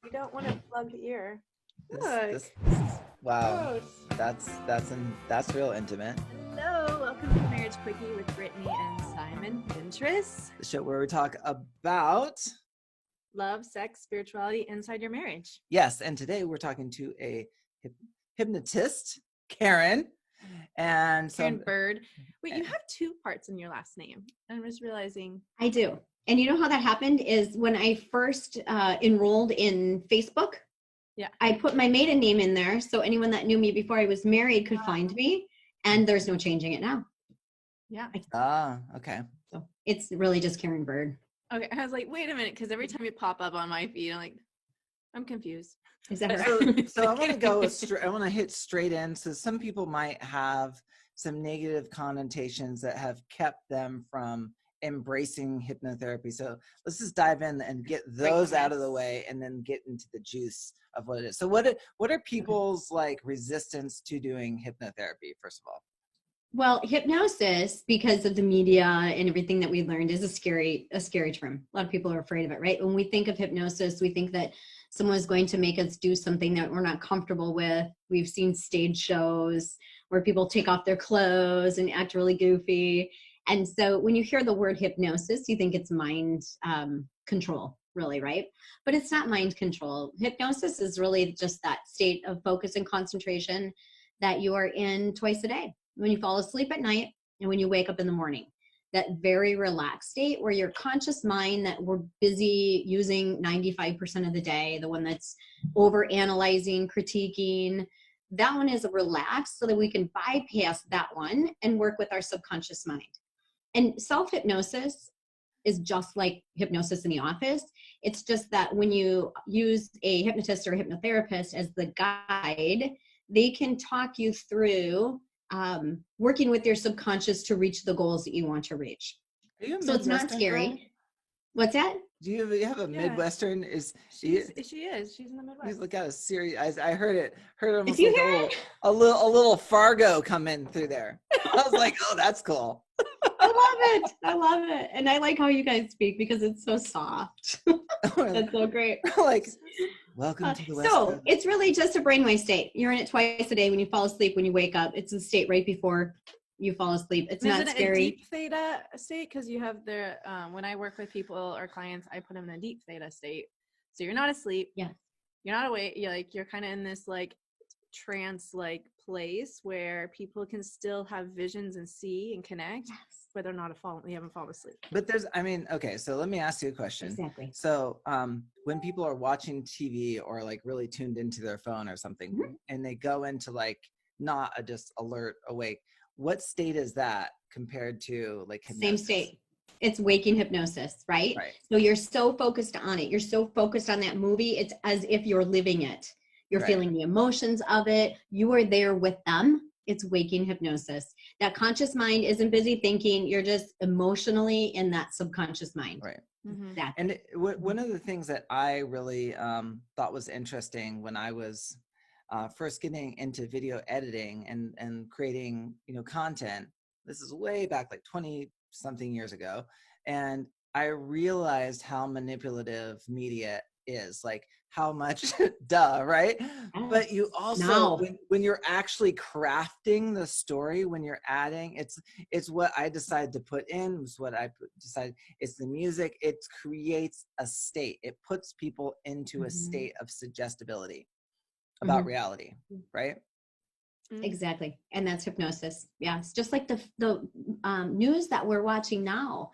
You don't want to plug the ear. This, Look. this, wow. Gross. That's real intimate. Hello, welcome to Marriage Quickie with Brittany and Simon Pinterest. The show where we talk about Love, sex, spirituality inside your marriage. yes, and today we're talking to a hypnotist, Karen, and Karen Bird. Wait, you have two parts in your last name. I'm just realizing. I do. And you know how that happened is when I first enrolled in Facebook. Yeah. I put my maiden name in there so anyone that knew me before I was married could find me, and there's no changing it now. Yeah. Okay. So it's really just Karen Bird. Okay, I was like, wait a minute, because every time you pop up on my feed, I'm confused. Is that So, right? so I want to go straight. I want to hit straight in. So some people might have some negative connotations that have kept them from embracing hypnotherapy. So let's just dive in and get those out of the way, and then get into the juice of what it is. So what are people's like resistance to doing hypnotherapy? First of all. Well, hypnosis, because of the media and everything that we learned, is a scary term. A lot of people are afraid of it, right? When we think of hypnosis, we think that someone is going to make us do something that we're not comfortable with. We've seen stage shows where people take off their clothes and act really goofy. And so when you hear the word hypnosis, you think it's mind control, really, right? But it's not mind control. Hypnosis is really just that state of focus and concentration that you are in twice a day. When you fall asleep at night and when you wake up in the morning, that very relaxed state where your conscious mind that we're busy using 95% of the day, the one that's over analyzing, critiquing, that one is relaxed so that we can bypass that one and work with our subconscious mind. And self-hypnosis is just like hypnosis in the office. It's just that when you use a hypnotist or a hypnotherapist as the guide, they can talk you through working with your subconscious to reach the goals that you want to reach. So it's not scary. Girl? What's that? Do you have a Midwestern? She is. She's in the Midwest. You look at a serious. I heard almost If you like hear a little Fargo come in through there. I was like, oh, that's cool. I love it. And I like how you guys speak because it's so soft. That's so great. Like, welcome to the West So Coast. it's really just a brainwave state. You're in it twice a day. When you fall asleep, when you wake up, it's a state right before you fall asleep. It's not scary. A deep theta state? Because you have their when I work with people or clients, I put them in a deep theta state. So you're not asleep. Yeah. You're not awake. You're kind of in this like trance like place where people can still have visions and see and connect, but they're not you haven't fallen asleep. But okay, so let me ask you a question. Exactly. So when people are watching TV or like really tuned into their phone or something, Mm-hmm. and they go into like not a just alert awake, what state is that compared to like hypnosis? Same state. It's waking hypnosis, right? Right. So you're so focused on it. You're so focused on that movie. It's as if you're living it. You're feeling the emotions of it. You are there with them. It's waking hypnosis. That conscious mind isn't busy thinking. You're just emotionally in that subconscious mind. Right. Mm-hmm. Exactly. And one of the things that I really thought was interesting when I was first getting into video editing and creating, content, this is way back like 20 something years ago. And I realized how manipulative media is, like how much duh, right? But you also when you're actually crafting the story, when you're adding, it's what I decided to put in, it's what I decided, it's the music, it creates a state, it puts people into a state of suggestibility about reality, right? Exactly. And that's hypnosis. Yeah. It's just like the news that we're watching now.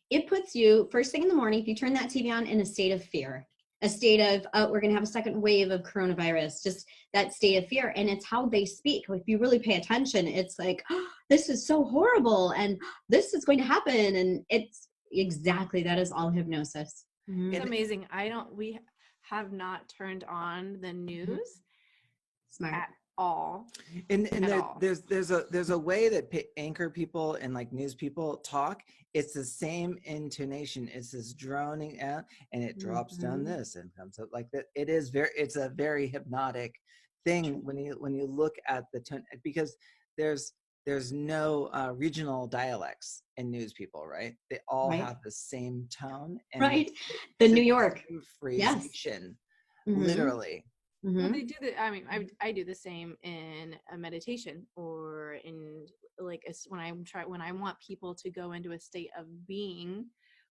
It puts you first thing in the morning, if you turn that TV on, in a state of fear, a state of, we're going to have a second wave of coronavirus, just that state of fear. And it's how they speak. If you really pay attention, it's like, oh, this is so horrible and this is going to happen. And it's exactly, that is all hypnosis. It's amazing. We have not turned on the news at all. And there's a way that anchor people and like news people talk. It's the same intonation. It's this droning out, and it drops down this and comes up like that. It's a very hypnotic thing when you look at the tone, because there's there's no regional dialects in news people, right? They all have the same tone. And right. The New York. Phraseation, Mm-hmm. Literally. Mm-hmm. Well, they do I mean, I do the same in a meditation, or in like when I want people to go into a state of being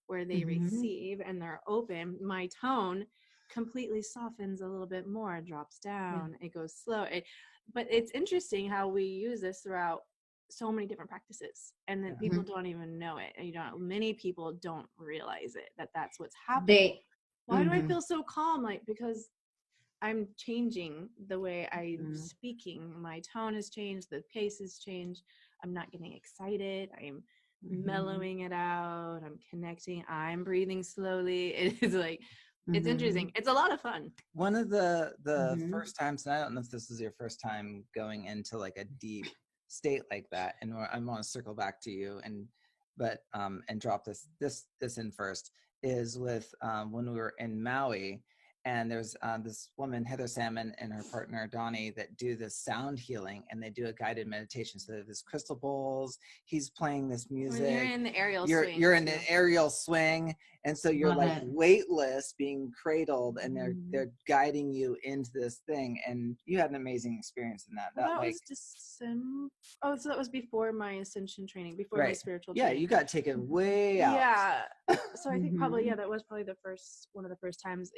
where they receive and they're open, my tone completely softens a little bit more, drops down, it goes slow. But it's interesting how we use this throughout so many different practices, and then people don't even know it. And many people don't realize it, that that's what's happening. Why do I feel so calm? Like, because I'm changing the way I'm speaking. My tone has changed. The pace has changed. I'm not getting excited. I'm mellowing it out. I'm connecting. I'm breathing slowly. It is like, it's interesting. It's a lot of fun. One of the first times, and I don't know if this is your first time going into like a deep state like that, and I want to circle back to you and drop this in first, is with when we were in Maui. And there's this woman, Heather Salmon, and her partner, Donnie, that do this sound healing, and they do a guided meditation. So they have this crystal bowls. He's playing this music. When you're in the aerial swing. You're in an aerial swing. And so you're weightless, being cradled, and they're guiding you into this thing. And you had an amazing experience in that. That was December. Oh, so that was before my ascension training, before my spiritual training. Yeah, you got taken way out. Yeah. So I think probably, that was probably one of the first times,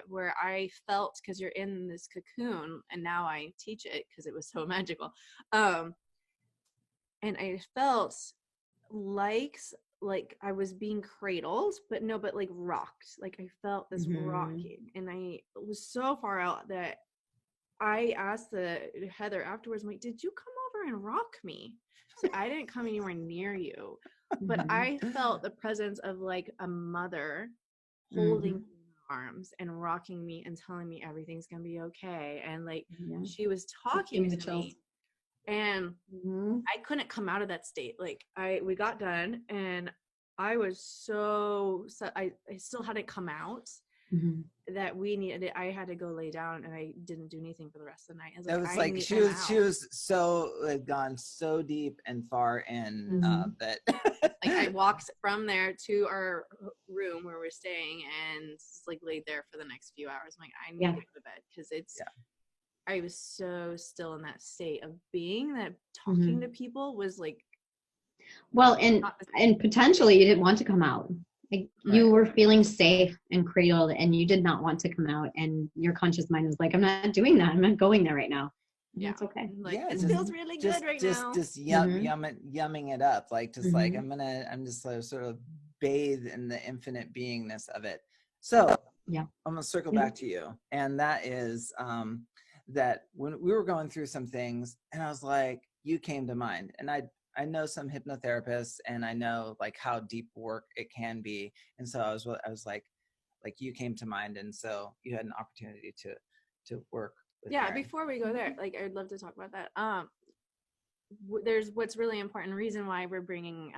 where I felt, because you're in this cocoon, and now I teach it because it was so magical. And I felt like I was being cradled, but like rocked. Like I felt this rocking, and I was so far out that I asked Heather afterwards, I'm like, did you come over and rock me? So I didn't come anywhere near you, but I felt the presence of like a mother holding me in her arms and rocking me and telling me everything's gonna be okay. And like she was talking to me, and I couldn't come out of that state. Like we got done, and I was so I still hadn't come out. That we needed it. I had to go lay down, and I didn't do anything for the rest of the night. It was like she was so had gone so deep and far in that like I walked from there to our room where we're staying, and just like laid there for the next few hours. I'm like, I need to go to bed, because I was so still in that state of being, that talking to people was like, well, and potentially you didn't want to come out. Like you were feeling safe and cradled, and you did not want to come out, and your conscious mind was like, I'm not doing that. I'm not going there right now. Yeah, it's okay. Like it feels really good right now. Just yumming it up, like just like I'm just sort of bathe in the infinite beingness of it. So I'm gonna circle back to you, and that is that when we were going through some things, and I was like, you came to mind, and I know some hypnotherapists, and I know like how deep work it can be. And so I was like you came to mind. And so you had an opportunity to work with Karen. Before we go there, like I'd love to talk about that. There's what's really important reason why we're bringing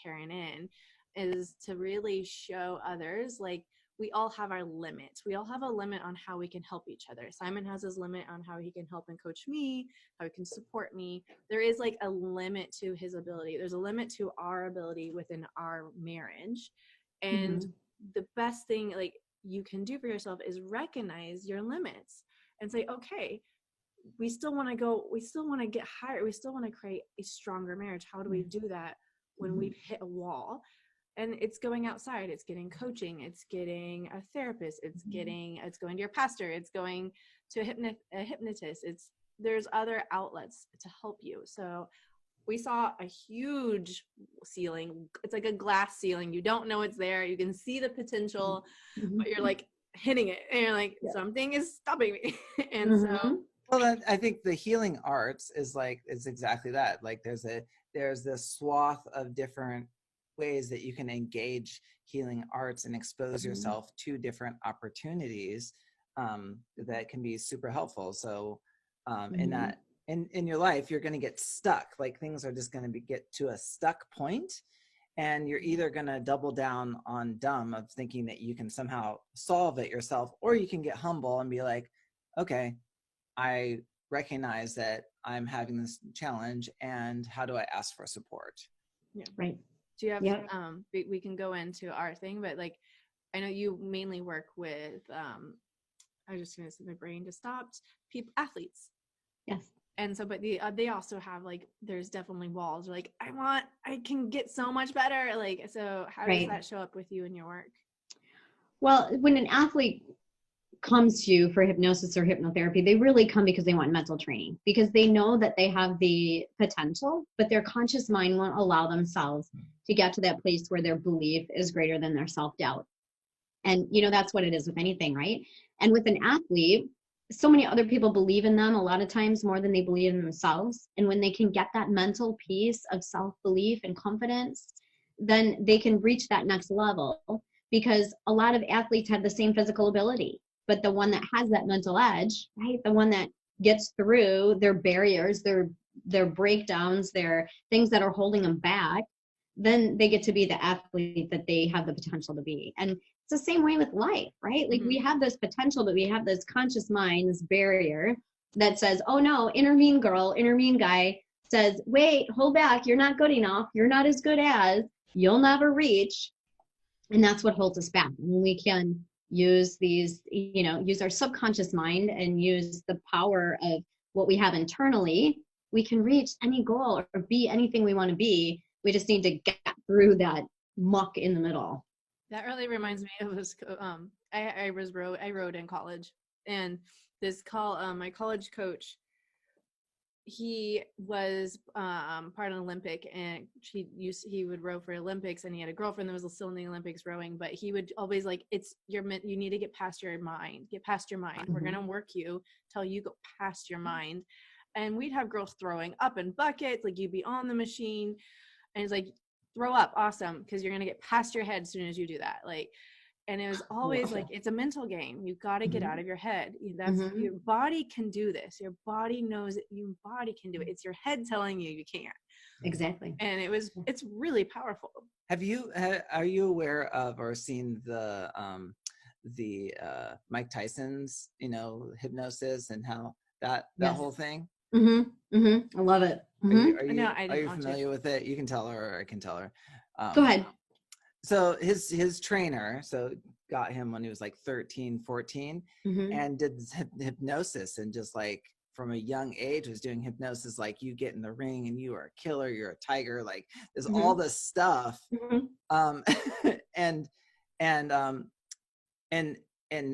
Karen in is to really show others, like, we all have our limits. We all have a limit on how we can help each other. Simon has his limit on how he can help and coach me, how he can support me. There is like a limit to his ability. There's a limit to our ability within our marriage. And the best thing like you can do for yourself is recognize your limits and say, okay, we still want to get higher. We still want to create a stronger marriage. How do we do that when we've hit a wall? And it's going outside, it's getting coaching, it's getting a therapist, it's going to your pastor, it's going to a hypnotist. There's other outlets to help you. So we saw a huge ceiling. It's like a glass ceiling. You don't know it's there. You can see the potential, but you're like hitting it, and you're like, something is stopping me. And so, well, I think the healing arts is exactly that. Like there's this swath of different ways that you can engage healing arts and expose yourself to different opportunities that can be super helpful. So in your life, you're going to get stuck. Like things are just going to get to a stuck point, and you're either going to double down on dumb of thinking that you can somehow solve it yourself, or you can get humble and be like, okay, I recognize that I'm having this challenge, and how do I ask for support? Yeah. Right. Do you have, Yeah. we can go into our thing, but like, I know you mainly work with, I was just going to say, my brain just stopped, people, athletes. Yes. And so, but they also have like, there's definitely walls like, I can get so much better. Like, so how does that show up with you in your work? Well, when an athlete comes to you for hypnosis or hypnotherapy, they really come because they want mental training, because they know that they have the potential, but their conscious mind won't allow themselves to get to that place where their belief is greater than their self-doubt. And, you know, that's what it is with anything, right? And with an athlete, so many other people believe in them a lot of times more than they believe in themselves. And when they can get that mental piece of self-belief and confidence, then they can reach that next level, because a lot of athletes have the same physical ability, but the one that has that mental edge, right? The one that gets through their barriers, their breakdowns, their things that are holding them back, then they get to be the athlete that they have the potential to be. And it's the same way with life, right? Like we have this potential, but we have this conscious mind, this barrier that says, oh no, inner mean girl, inner mean guy says, wait, hold back. You're not good enough. You're not as good as, you'll never reach. And that's what holds us back. When we can use these, you know, use our subconscious mind and use the power of what we have internally, we can reach any goal or be anything we want to be. We just need to get through that muck in the middle. That really reminds me of this. I rode in college, and this my college coach, he was part of an Olympic, and he would row for Olympics, and he had a girlfriend that was still in the Olympics rowing, but he would always like, you need to get past your mind. We're gonna work you till you go past your mind. And we'd have girls throwing up in buckets, like you'd be on the machine, and it's like, throw up, awesome, because you're gonna get past your head as soon as you do that. Like, and it was always like, it's a mental game. You got to get out of your head. That's your body can do this. Your body knows it. Your body can do it. It's your head telling you can't. Exactly. And it's really powerful. Are you aware of or seen the Mike Tyson's, you know, hypnosis and how that whole thing? I love it. Are you familiar with it? You can tell her, or I can tell her. Go ahead. So his trainer got him when he was like 13, 14, and did hypnosis, and just like from a young age was doing hypnosis, like you get in the ring and you are a killer, you're a tiger, like there's all this stuff. And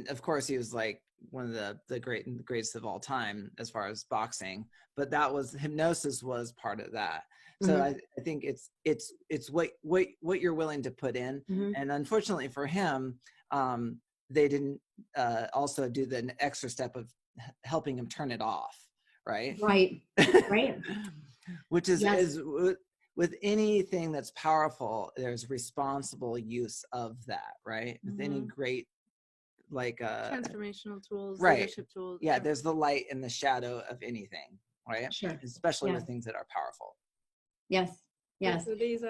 of course he was like one of the greatest of all time as far as boxing, but hypnosis was part of that. So I think it's what you're willing to put in. And unfortunately for him, they didn't also do the extra step of helping him turn it off. Right. Which is with anything that's powerful, there's responsible use of that, right? With any great, like transformational tools, right, leadership tools. Yeah, there's the light and the shadow of anything, right? Sure. Especially with things that are powerful. Yes. So these I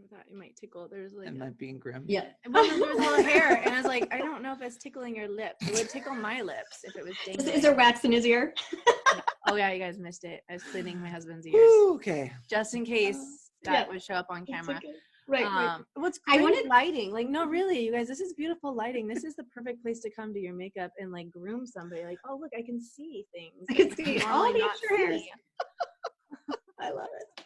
thought it might tickle. There's like, am I being grim? Yeah. Well, there was a little hair, and I was like, I don't know if it's tickling your lips. It would tickle my lips if it was dangling. Is there wax in his ear? Oh yeah, you guys missed it. I was cleaning my husband's ears. Ooh, okay. Just in case that would show up on camera. Okay. Right. What's great lighting? Like, no, really, you guys, this is beautiful lighting. This is the perfect place to come to your makeup and like groom somebody. Like, oh look, I can see things. I can see all the extra hairs. I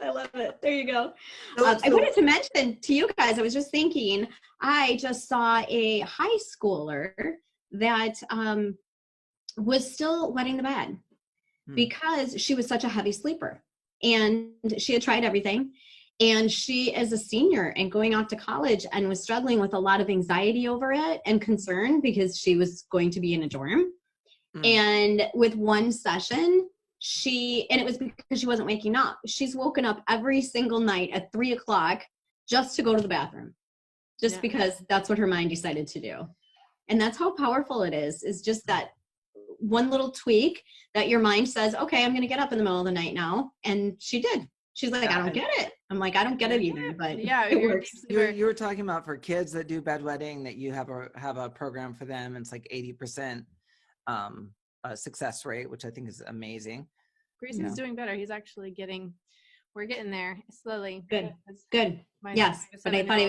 love it. There you go. I wanted to mention to you guys, I was just thinking, I just saw a high schooler that was still wetting the bed because she was such a heavy sleeper, and she had tried everything. And she is a senior and going off to college, and was struggling with a lot of anxiety over it and concern because she was going to be in a dorm. And with one session, and it was because she wasn't waking up. She's woken up every single night at 3:00 just to go to the bathroom, just because that's what her mind decided to do. And that's how powerful it is just that one little tweak that your mind says, okay, I'm going to get up in the middle of the night now. And she did. She's like, I don't get it. I'm like, I don't get it either, but it works. You were talking about for kids that do bedwetting, that you have a program for them. And it's like 80% success rate, which I think is amazing. Grayson's doing better. He's actually we're getting there slowly. Good. Yes. But I thought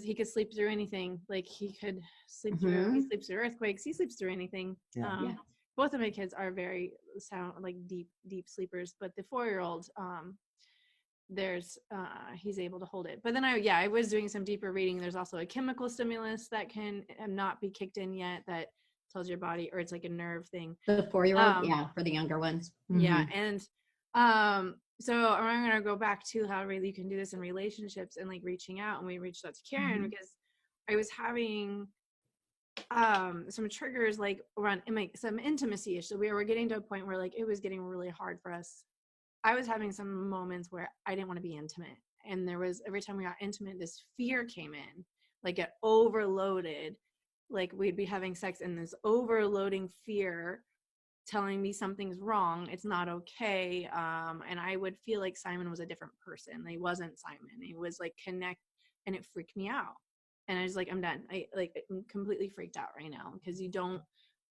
he could sleep through anything. Like he could sleep through, he sleeps through earthquakes, he sleeps through anything. Both of my kids are very sound, like deep sleepers, but the 4-year-old, he's able to hold it. But then I was doing some deeper reading. There's also a chemical stimulus that can not be kicked in yet that tells your body, or it's like a nerve thing. The 4-year-old, for the younger ones. Yeah. And so I'm going to go back to how really you can do this in relationships and like reaching out. And we reached out to Karen because I was having some triggers like around some intimacy issues. We were getting to a point where like it was getting really hard for us. I was having some moments where I didn't want to be intimate. And there was, every time we got intimate, this fear came in, like it overloaded. Like we'd be having sex and this overloading fear telling me something's wrong, it's not okay. And I would feel like Simon was a different person. He wasn't Simon. He was like connect, and it freaked me out. And I was like, I'm done. I'm completely freaked out right now because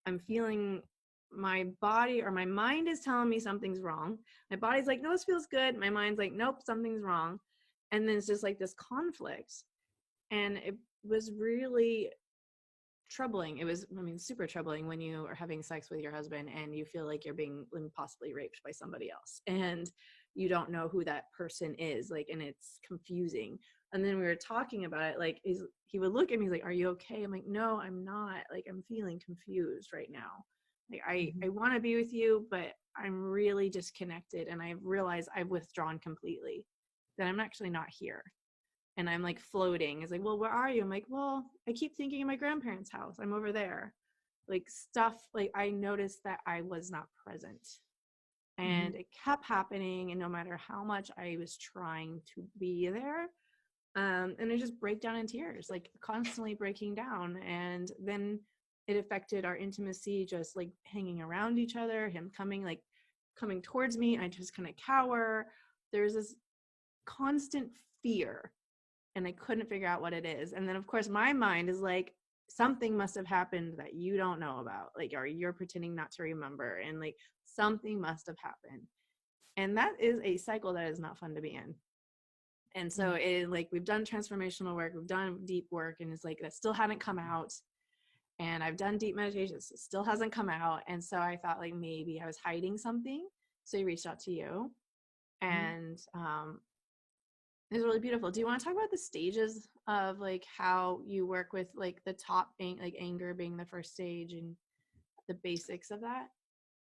I'm feeling my body or my mind is telling me something's wrong. My body's like, no, this feels good. My mind's like, nope, something's wrong. And then it's just like this conflict. And it was really troubling. It was, super troubling when you are having sex with your husband and you feel like you're being possibly raped by somebody else and you don't know who that person is, like, and it's confusing. And then we were talking about it, like he would look at me, he's like, are you okay? I'm like, no, I'm not. Like, I'm feeling confused right now. Like I want to be with you, but I'm really disconnected. And I've realized I've withdrawn completely, that I'm actually not here. And I'm like floating. It's like, well, where are you? I'm like, well, I keep thinking of my grandparents' house. I'm over there. Like stuff, like I noticed that I was not present. And it kept happening. And no matter how much I was trying to be there, and I just break down in tears, like constantly breaking down. And then it affected our intimacy, just like hanging around each other, him coming towards me. I just kind of cower. There's this constant fear. And I couldn't figure out what it is. And then of course my mind is like, something must have happened that you don't know about, like, or you're pretending not to remember, and like something must have happened. And that is a cycle that is not fun to be in. And so we've done transformational work, we've done deep work, and it's like that still hadn't come out. And I've done deep meditations, it still hasn't come out. And so I thought like maybe I was hiding something. So I reached out to you, and it was really beautiful. Do you want to talk about the stages of like how you work with like the top, like anger being the first stage and the basics of that?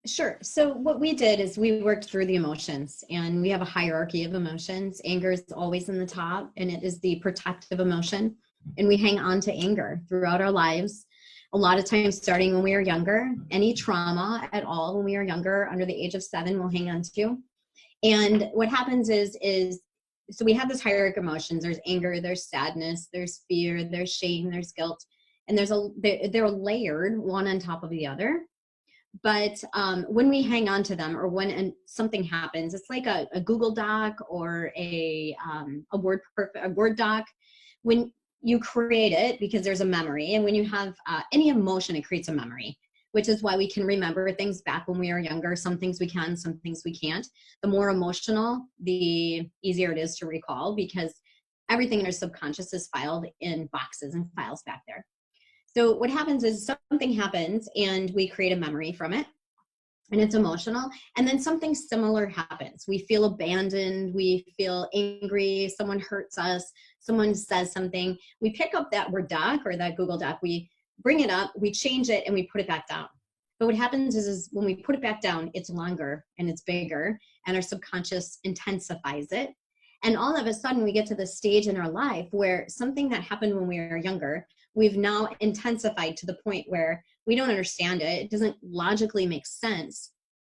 Sure. So what we did is we worked through the emotions, and we have a hierarchy of emotions. Anger is always in the top, and it is the protective emotion. And we hang on to anger throughout our lives. A lot of times starting when we are younger, any trauma at all when we are younger, under the age of 7, we'll hang on to. And what happens is so we have this hierarchy of emotions. There's anger, there's sadness, there's fear, there's shame, there's guilt. And they're layered one on top of the other. But when we hang on to them, or when something happens, it's like a Google Doc or a Word doc. When you create it, because there's a memory, and when you have any emotion, it creates a memory, which is why we can remember things back when we are younger. Some things we can, some things we can't. The more emotional, the easier it is to recall, because everything in our subconscious is filed in boxes and files back there. So what happens is something happens and we create a memory from it, and it's emotional. And then something similar happens. We feel abandoned. We feel angry. Someone hurts us. Someone says something. We pick up that Word doc or that Google Doc. We bring it up, we change it, and we put it back down. But what happens is when we put it back down, it's longer and it's bigger, and our subconscious intensifies it. And all of a sudden we get to the stage in our life where something that happened when we were younger, we've now intensified to the point where we don't understand it. It doesn't logically make sense,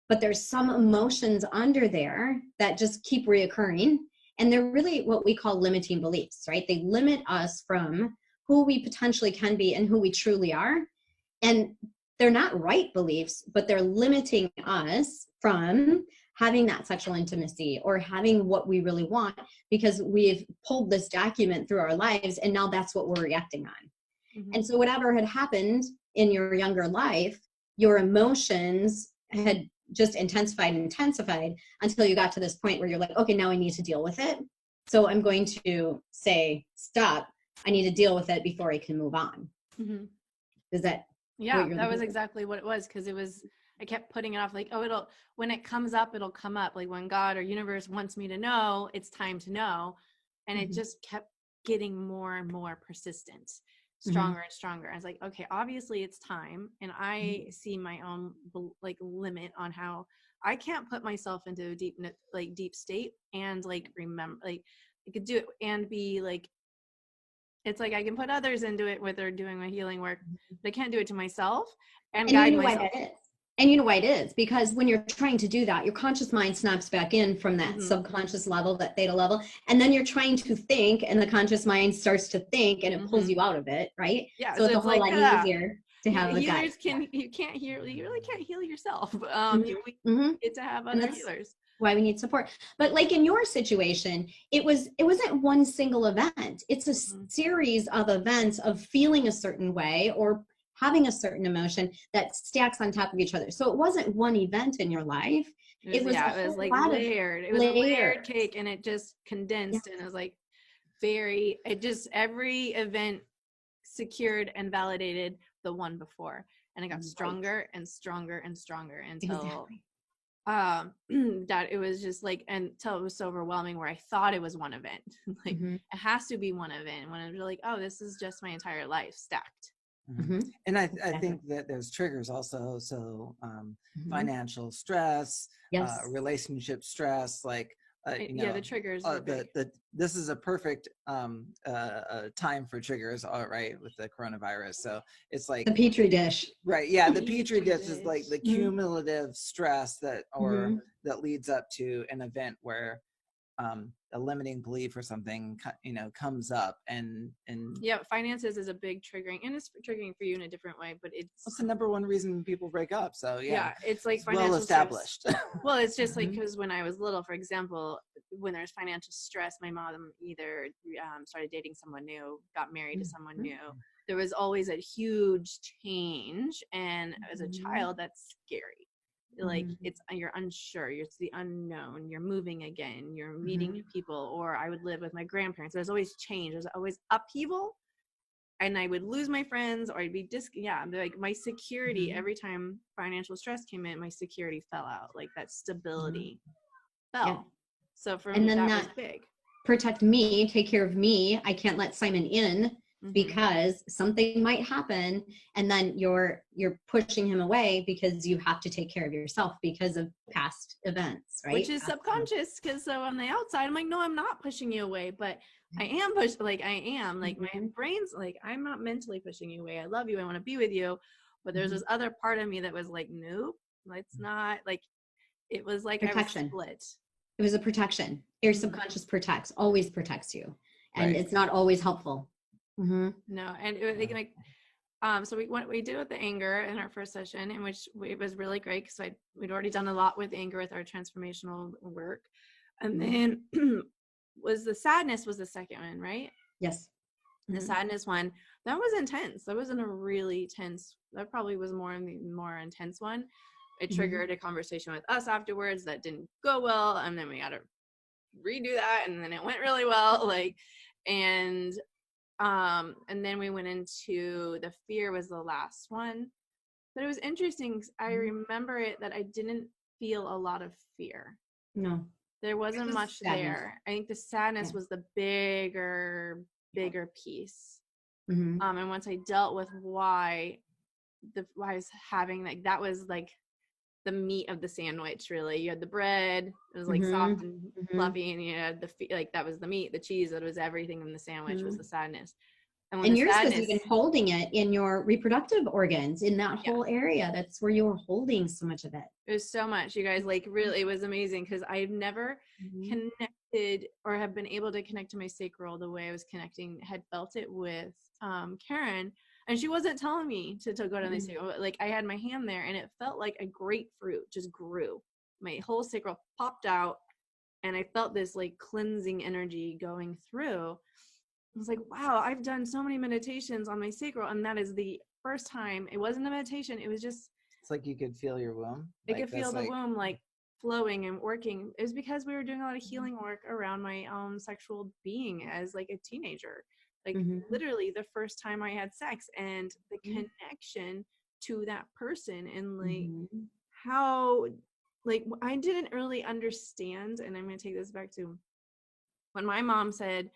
but there's some emotions under there that just keep reoccurring. And they're really what we call limiting beliefs, right? They limit us from who we potentially can be and who we truly are. And they're not right beliefs, but they're limiting us from having that sexual intimacy or having what we really want, because we've pulled this document through our lives, and now that's what we're reacting on. And so whatever had happened in your younger life, your emotions had just intensified until you got to this point where you're like, okay, now I need to deal with it. So I'm going to say, stop. I need to deal with it before I can move on. Mm-hmm. Is that? Yeah, that was exactly what it was. Cause I kept putting it off like, oh, when it comes up, it'll come up. Like when God or universe wants me to know, it's time to know. And it just kept getting more and more persistent, stronger and stronger. I was like, okay, obviously it's time. And I see my own like limit on how I can't put myself into a deep state and like remember, like I could do it and be like, it's like I can put others into it with their doing my healing work, but I can't do it to myself and guide myself. Why that is. And you know why it is? Because when you're trying to do that, your conscious mind snaps back in from that subconscious level, that theta level, and then you're trying to think, and the conscious mind starts to think, and it pulls you out of it, right? Yeah. So it's a whole lot easier to have a guide. You really can't heal yourself. We get to have other healers. Why we need support. But like in your situation, it wasn't one single event. It's a series of events of feeling a certain way or having a certain emotion that stacks on top of each other. So it wasn't one event in your life. It was like layered. It was a layered cake, and it just condensed, and it was like every event secured and validated the one before, and it got stronger and stronger and stronger until that it was just like, until it was so overwhelming where I thought it was one event. Like it has to be one event, when it was like, oh, this is just my entire life stacked. And I think that there's triggers also. So financial stress, relationship stress, like the triggers. This is a perfect time for triggers, right, with the coronavirus. So it's like the petri dish, right? Yeah, the petri dish is like the cumulative stress that that leads up to an event where a limiting belief or something comes up, and finances is a big triggering, and it's triggering for you in a different way, but it's the number one reason people break up. So it's like it's well established. Well, it's just like, because when I was little, for example, when there's financial stress, my mom either started dating someone new, got married to someone new. There was always a huge change, and as a child, that's scary. Like you're unsure, it's the unknown, you're moving again, you're meeting new people. Or I would live with my grandparents, there's always change, there's always upheaval, and I would lose my friends, or I'd be like my security, every time financial stress came in, my security fell out, like that stability fell. So for me, that was big. Protect me, take care of me, I can't let Simon in because something might happen, and then you're pushing him away because you have to take care of yourself because of past events, right? Which is subconscious, because so on the outside I'm like, no, I'm not pushing you away, but I am my brain's like, I'm not mentally pushing you away, I love you, I want to be with you, but there's this other part of me that was like, nope, it's not. Like it was like protection. I was split. It was a protection. Your subconscious always protects you, and it's not always helpful. No, and so we did with the anger in our first session, in which it was really great, because we'd already done a lot with anger with our transformational work, and then was the sadness was the second one, right? Yes. The sadness one, that was intense. That wasn't a really tense. That probably was more intense one. It triggered a conversation with us afterwards that didn't go well, and then we had to redo that, and then it went really well. And then we went into the fear was the last one. But it was interesting. I remember it that I didn't feel a lot of fear. No. There wasn't much there. I think the sadness was the bigger piece. And once I dealt with why I was having that was like the meat of the sandwich, really. You had the bread, it was like soft and fluffy, and you had that was the meat, the cheese, that was everything in the sandwich was the sadness. And yours was even holding it in your reproductive organs, in that whole area. That's where you were holding so much of it. It was so much, you guys, like really, it was amazing, because I've never connected or have been able to connect to my sacral the way I was had felt it with Karen. And she wasn't telling me to go down the sacral. Like I had my hand there, and it felt like a grapefruit just grew. My whole sacral popped out, and I felt this like cleansing energy going through. I was like, wow, I've done so many meditations on my sacral, and that is the first time. It wasn't a meditation. It was just It's like you could feel your womb. I Like, could feel the womb like flowing and working. It was because we were doing a lot of healing work around my sexual being as like a teenager. Like literally the first time I had sex, and the connection to that person, and like how, like, I didn't really understand. And I'm going to take this back to when my mom said,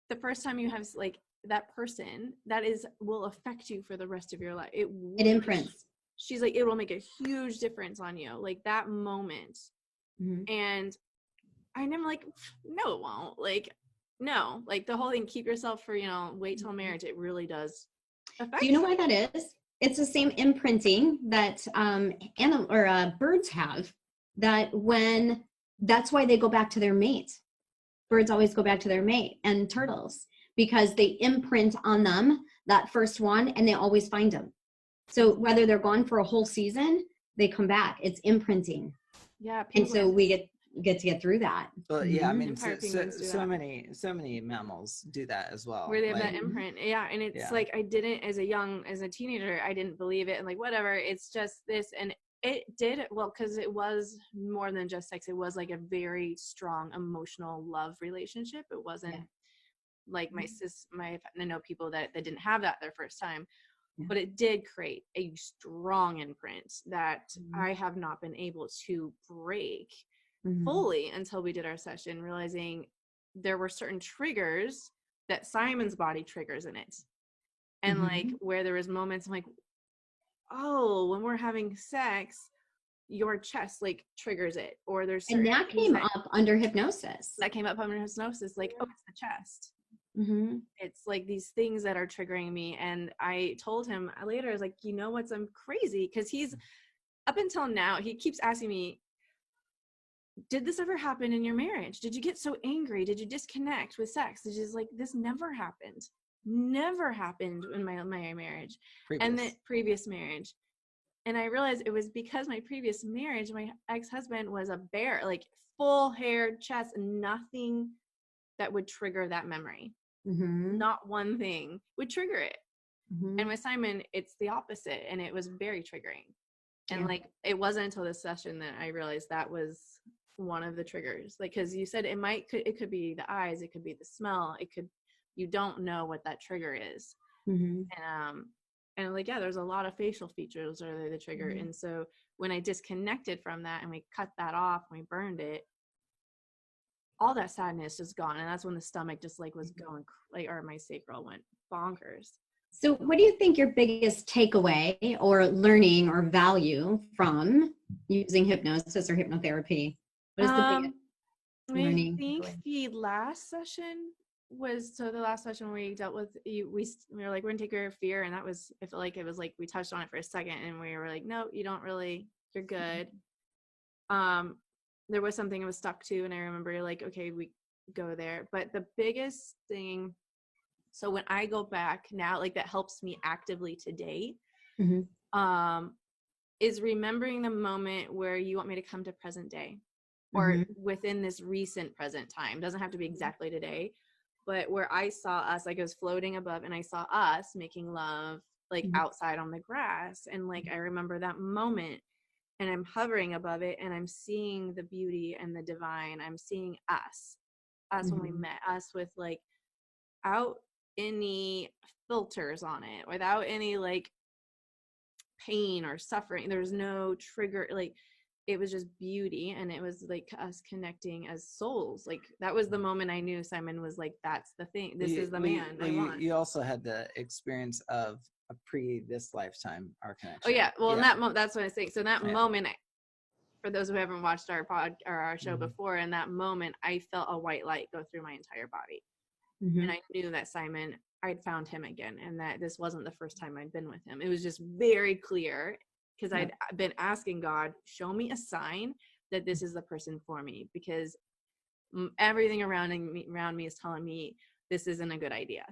the first time you have like that person, that is will affect you for the rest of your life. It imprints. She's like, it will make a huge difference on you, like that moment. And I'm like, no, it won't. Like, no, like the whole thing, keep yourself for, wait till marriage. It really does affect. Do you know why that is? It's the same imprinting that birds have, that's why they go back to their mate. Birds always go back to their mate, and turtles, because they imprint on them that first one, and they always find them. So whether they're gone for a whole season, they come back. It's imprinting. Yeah. And so we get to get through that. Well, yeah, I mean, so many mammals do that as well. Where they have that imprint. Yeah. And it's like, I didn't, as a teenager, I didn't believe it. And like, whatever, it's just this. And it did, well, because it was more than just sex. It was like a very strong emotional love relationship. It wasn't like I know people that didn't have that their first time. But it did create a strong imprint that I have not been able to break fully until we did our session, realizing there were certain triggers that Simon's body triggers in it. And like where there was moments I'm like, oh, when we're having sex, your chest like triggers it. Or there's and that came up under hypnosis. Like, oh, it's the chest. It's like these things that are triggering me. And I told him later, I was like, you know what's crazy, because he's up until now, he keeps asking me, did this ever happen in your marriage? Did you get so angry? Did you disconnect with sex? It's just like, this never happened in my marriage and the previous marriage. And I realized it was because my previous marriage, my ex-husband was a bear, like full hair, chest, nothing that would trigger that memory. Not one thing would trigger it. And with Simon, it's the opposite, and it was very triggering. And like, it wasn't until this session that I realized that was one of the triggers. Like, because you said it could be the eyes, it could be the smell, you don't know what that trigger is. And like, there's a lot of facial features are the trigger. And so when I disconnected from that and we cut that off and we burned it, all that sadness is gone. And that's when the stomach just like was going, like, or my sacral went bonkers. So what do you think your biggest takeaway or learning or value from using hypnosis or hypnotherapy? What is the biggest learning? I think the last session we dealt with, we were like, we're gonna take care of fear. And that was, I feel like it was like, we touched on it for a second and we were like, no, you don't really, you're good. There was something I was stuck to, and I remember like, okay, we go there. But the biggest thing, so when I go back now, like that helps me actively today, is remembering the moment where you want me to come to present day, or within this recent present time. Doesn't have to be exactly today, but where I saw us, like I was floating above and I saw us making love, like outside on the grass. And like, I remember that moment, and I'm hovering above it and I'm seeing the beauty and the divine. I'm seeing us when we met, us with like out any filters on it, without any like pain or suffering. There's no trigger, like it was just beauty. And it was like us connecting as souls. Like that was the moment I knew Simon was like, that's the thing. This is the man I want. You also had the experience of this lifetime, our connection. Oh yeah. Well, in that moment, that's what I was saying. So in that moment, for those who haven't watched our our show before, in that moment, I felt a white light go through my entire body. And I knew that Simon, I'd found him again, and that this wasn't the first time I'd been with him. It was just very clear, because I'd been asking God, show me a sign that this is the person for me, because everything around me is telling me this isn't a good idea.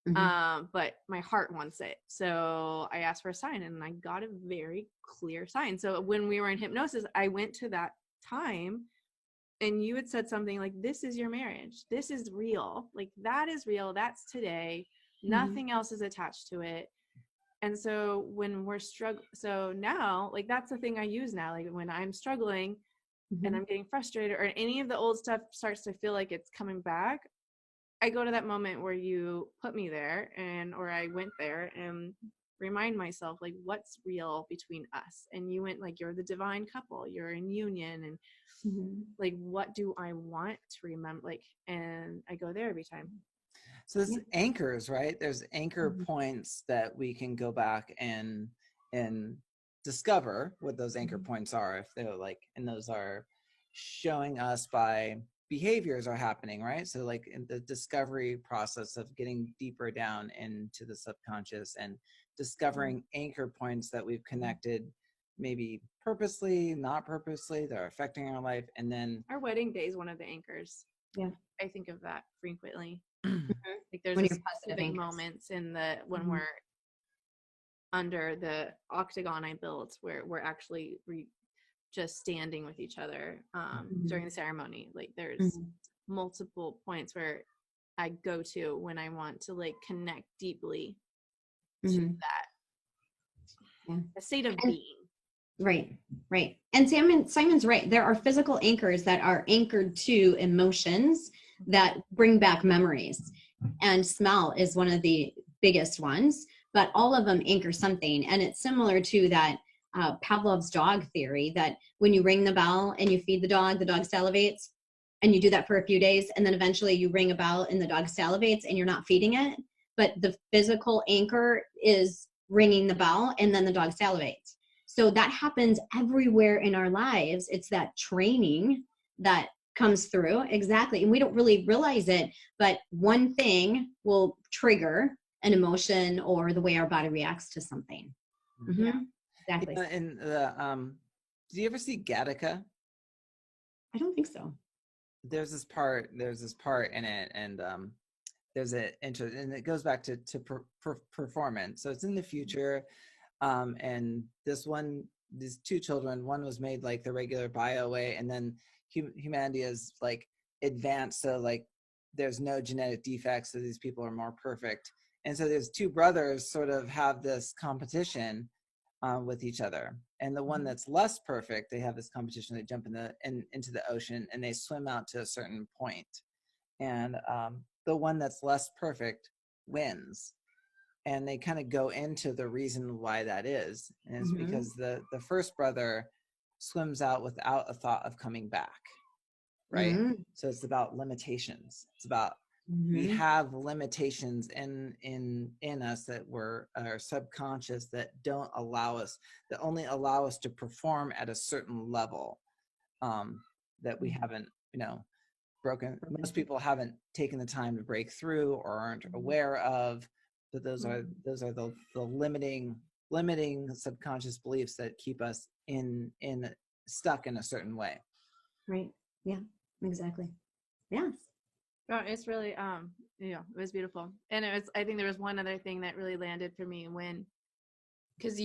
But my heart wants it. So I asked for a sign, and I got a very clear sign. So when we were in hypnosis, I went to that time, and you had said something like, this is your marriage. This is real. Like that is real. That's today. Nothing else is attached to it. And so when we're struggling, so now, like, that's the thing I use now. Like when I'm struggling and I'm getting frustrated, or any of the old stuff starts to feel like it's coming back, I go to that moment where you put me there, or I went there, and remind myself, like, what's real between us. And you went, like, you're the divine couple, you're in union, and like, what do I want to remember? Like, and I go there every time. So there's anchors, right? There's anchor points that we can go back and discover what those anchor points are, if they're like, and those are showing us by behaviors are happening, right? So like in the discovery process of getting deeper down into the subconscious and discovering anchor points that we've connected, maybe purposely, not purposely, that are affecting our life. And then our wedding day is one of the anchors. Yeah, I think of that frequently. Like there's when a you're positive specific anchors. moments in the when we're under the octagon I built, where we're actually just standing with each other during the ceremony. Like there's multiple points where I go to when I want to like connect deeply to that a state of being. Right. And Simon's right. There are physical anchors that are anchored to emotions that bring back memories. And smell is one of the biggest ones, but all of them anchor something. And it's similar to that Pavlov's dog theory, that when you ring the bell and you feed the dog salivates, and you do that for a few days, and then eventually you ring a bell and the dog salivates and you're not feeding it. But the physical anchor is ringing the bell and then the dog salivates. So that happens everywhere in our lives. It's that training that comes through. Exactly. And we don't really realize it, but one thing will trigger an emotion or the way our body reacts to something. Exactly. In the, did you ever see Gattaca? I don't think so. There's this part in it, and there's an intro, and it goes back to performance. So it's in the future. And these two children, one was made like the regular bio way, and then humanity is like advanced, so like there's no genetic defects, so these people are more perfect. And so there's two brothers sort of have this competition with each other, and the one that's less perfect, they have this competition. They jump into the ocean and they swim out to a certain point, and the one that's less perfect wins. And they kind of go into the reason why that is. And it's because the first brother swims out without a thought of coming back, right? So it's about limitations. It's about we have limitations in us that are subconscious, that only allow us to perform at a certain level, that we haven't, broken. Most people haven't taken the time to break through or aren't aware of. But those are the limiting subconscious beliefs that keep us in stuck in a certain way. Right. Yeah, exactly. Yes. Oh, it's really it was beautiful. And I think there was one other thing that really landed for me, because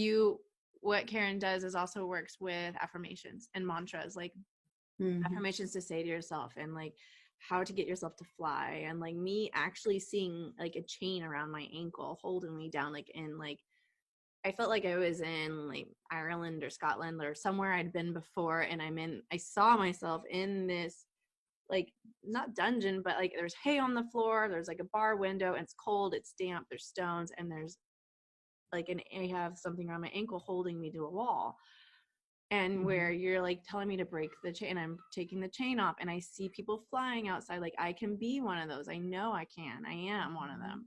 what Karen does is also works with affirmations and mantras, like affirmations to say to yourself, and like how to get yourself to fly. And like me actually seeing like a chain around my ankle holding me down, like in like I felt like I was in like Ireland or Scotland or somewhere I'd been before, and I saw myself in this like not dungeon, but like there's hay on the floor, there's like a bar window, and it's cold, it's damp, there's stones, and there's like I have something around my ankle holding me to a wall. And where you're like telling me to break the chain, I'm taking the chain off, and I see people flying outside. Like I can be one of those. I know I can. I am one of them.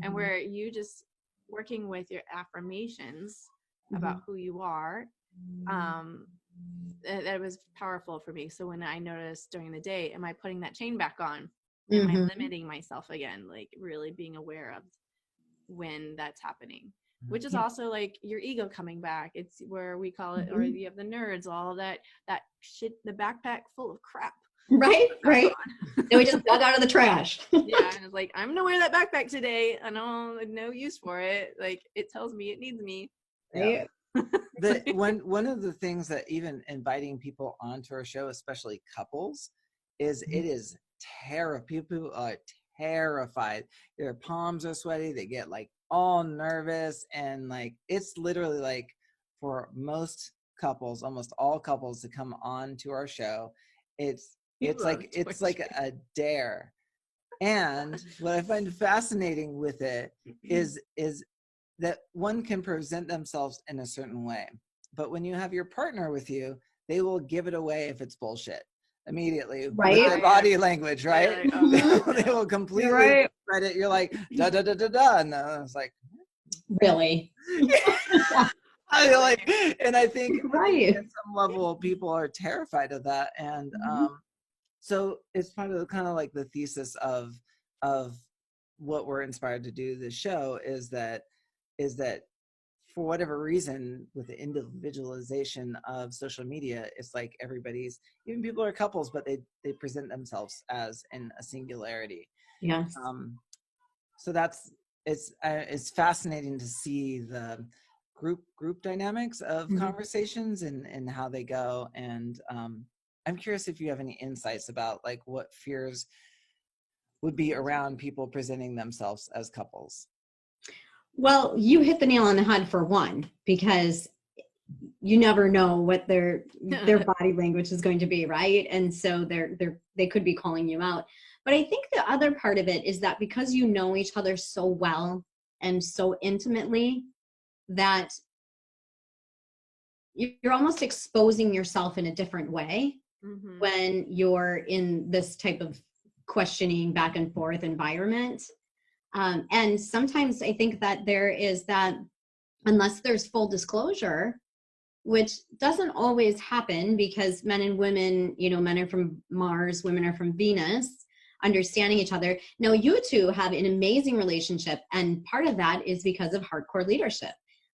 And where you just working with your affirmations about who you are, that was powerful for me. So when I noticed during the day, am I putting that chain back on? Am I limiting myself again? Like really being aware of when that's happening. Which is also like your ego coming back. It's where we call it, or you have the nerds, all of that shit, the backpack full of crap. Right. And we just dug out of the trash. Yeah, and it's like, I'm gonna wear that backpack today. I don't no use for it. Like it tells me it needs me. Yeah. One of the things that even inviting people onto our show, especially couples, is it is terrifying. People are terrified. Their palms are sweaty. They get like all nervous, and like it's literally like for most couples, almost all couples to come on to our show, it's like a dare. And what I find fascinating with it is that one can present themselves in a certain way, but when you have your partner with you, they will give it away if it's bullshit immediately with their body language, right? They will completely spread it. You're like da da da da da, and I was like, really? I like, and I think at some level people are terrified of that, and so it's part of the kind of like the thesis of what we're inspired to do this show is that for whatever reason, with the individualization of social media, it's like everybody's, even people are couples, but they present themselves as in a singularity. Yes. So it's fascinating to see the group dynamics of conversations and how they go. And I'm curious if you have any insights about like what fears would be around people presenting themselves as couples. Well, you hit the nail on the head for one, because you never know what their body language is going to be, right? And so they could be calling you out. But I think the other part of it is that because you know each other so well and so intimately, that you're almost exposing yourself in a different way when you're in this type of questioning back and forth environment. And sometimes I think that there is that, unless there's full disclosure, which doesn't always happen, because men and women, men are from Mars, women are from Venus, understanding each other. Now, you two have an amazing relationship, and part of that is because of hardcore leadership.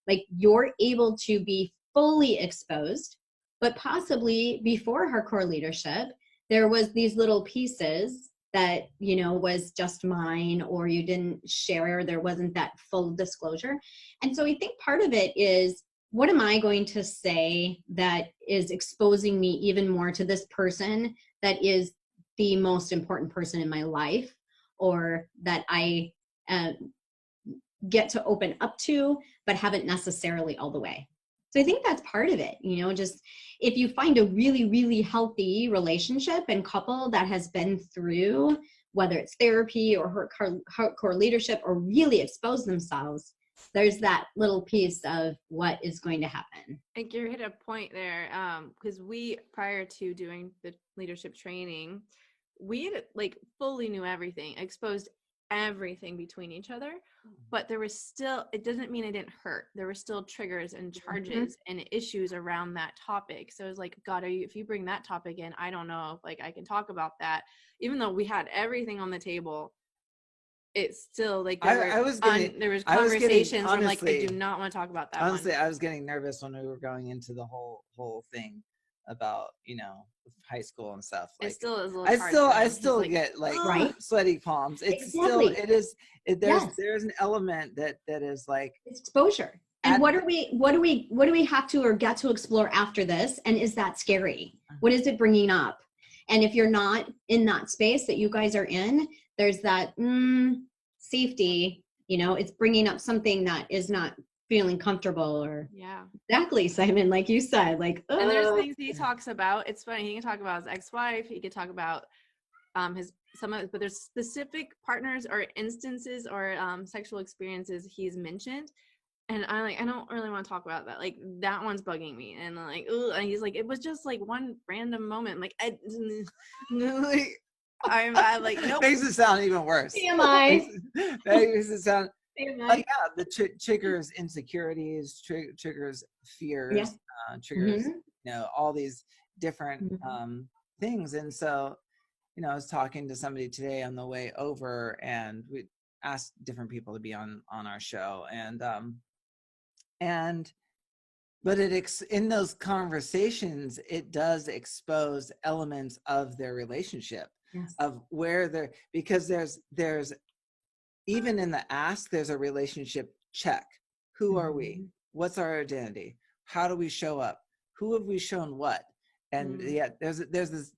Like, you're able to be fully exposed, but possibly before hardcore leadership, there was these little pieces that, was just mine, or you didn't share, there wasn't that full disclosure. And so I think part of it is, what am I going to say that is exposing me even more to this person that is the most important person in my life, or that I get to open up to, but haven't necessarily all the way. So I think that's part of it, just if you find a really, really healthy relationship and couple that has been through, whether it's therapy or hardcore leadership, or really expose themselves, there's that little piece of what is going to happen. I think you hit a point there, because we, prior to doing the leadership training, we had, like, fully knew everything, exposed everything between each other, but there was still, it doesn't mean it didn't hurt. There were still triggers and charges and issues around that topic. So it was like, God, if you bring that topic in, I don't know if, like, I can talk about that. Even though we had everything on the table, it's still like there was conversations where I'm like, I do not want to talk about that. Honestly, I was getting nervous when we were going into the whole thing about, high school and stuff. Like, it still is a little I still like, get like sweaty palms. It's still, there's an element that is like, it's exposure. And what do we have to or get to explore after this? And is that scary? What is it bringing up? And if you're not in that space that you guys are in, there's that safety, it's bringing up something that is not feeling comfortable, or exactly, Simon, like you said, like, and there's things he talks about. It's funny, he can talk about his ex-wife, he could talk about but there's specific partners or instances or sexual experiences he's mentioned, and I'm like, I don't really want to talk about that, like, that one's bugging me, and I'm like, ugh. And he's like, it was just like one random moment. I'm like, I'm like, nope. Makes it sound even worse. TMI. Makes it sound like, the triggers insecurities, triggers fears, triggers, all these different things. And so, I was talking to somebody today on the way over, and we asked different people to be on our show, but in those conversations, it does expose elements of their relationship, of where they're, because there's even in the ask, there's a relationship check. Who are we? What's our identity? How do we show up? Who have we shown what? And yeah, there's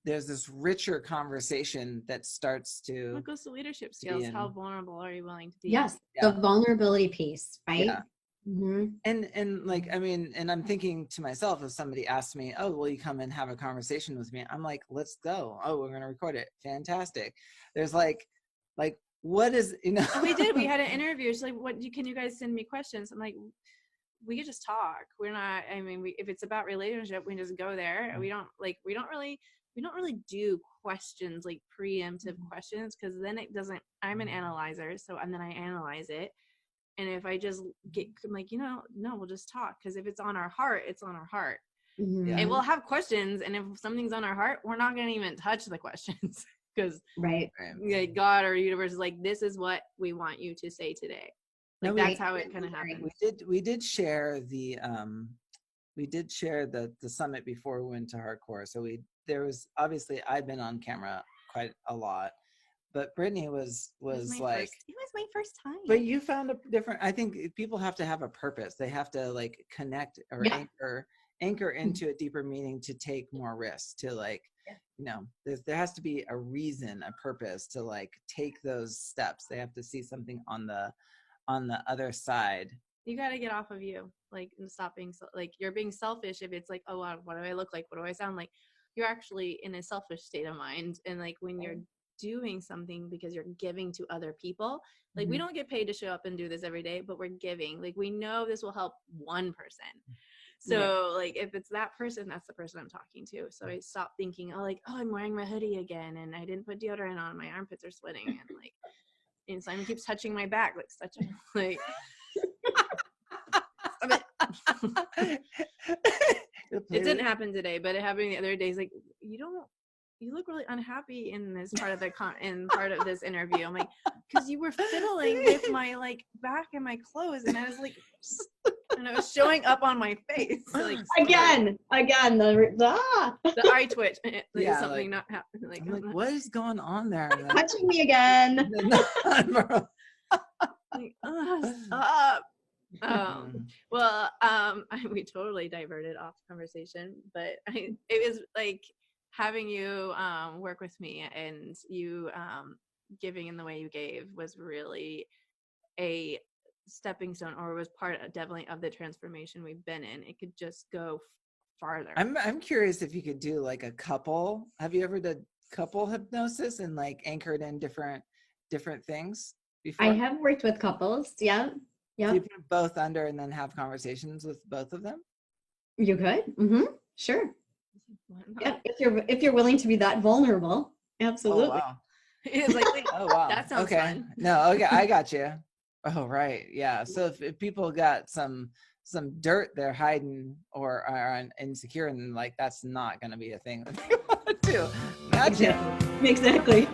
this richer conversation that starts to What goes to leadership skills? How vulnerable are you willing to be? Yes, the vulnerability piece, right? Yeah. And like, I mean, and I'm thinking to myself, if somebody asked me, oh, will you come and have a conversation with me? I'm like, let's go. Oh, we're going to record it. Fantastic. There's like, what is, you know? We did. We had an interview. She's like, can you guys send me questions? I'm like, we could just talk. We're not, I mean, if it's about relationship, we just go there. We don't really do questions, like preemptive questions, because then it doesn't, I'm an analyzer. And then I analyze it. And if I just I'm like, no, we'll just talk. Because if it's on our heart, it's on our heart. And we'll have questions. And if something's on our heart, we're not going to even touch the questions. Because like God or universe is like, this is what we want you to say today. Like that's how it kind of happened. We did share the summit before we went to hardcore. So there was obviously, I've been on camera quite a lot, but Brittany was like, it was my first time. But you found a different, I think people have to have a purpose. They have to like connect or anchor into a deeper meaning to take more risks, to like, you know, there has to be a reason, a purpose to like take those steps. They have to see something on the other side. You got to get off of you, like, and stop being like, you're being selfish. If it's like, oh, wow, what do I look like? What do I sound like? You're actually in a selfish state of mind. And like when you're doing something because you're giving to other people, like we don't get paid to show up and do this every day, but we're giving. Like we know this will help one person. So like if it's that person, that's the person I'm talking to. So I stopped thinking, I'm wearing my hoodie again and I didn't put deodorant on, my armpits are sweating, and like, and Simon keeps touching my back like such a like it didn't happen today, but it happened the other days. Like, you look really unhappy in this part of part of this interview. I'm like, because you were fiddling with my like back and my clothes, and I was like, and it was showing up on my face. Like again, the eye twitch. Like, something not happening. Like, I'm like, what is going on there? Touching me again. Like, stop. We totally diverted off the conversation, but it was like having you work with me, and you giving in the way you gave was really a stepping stone, or was part definitely of the transformation we've been in. It could just go farther. I'm curious if you could do like a couple. Have you ever done couple hypnosis and like anchored in different things before? I have worked with couples. Yeah. So you put both under and then have conversations with both of them? You could. Sure. Yeah, if you're willing to be that vulnerable. Absolutely. Oh, wow. It's like, oh wow, that sounds fun. No, okay, I got you. Oh right, yeah. So if people got some dirt they're hiding or are insecure, and like that's not going to be a thing that they want to do. Gotcha. Exactly.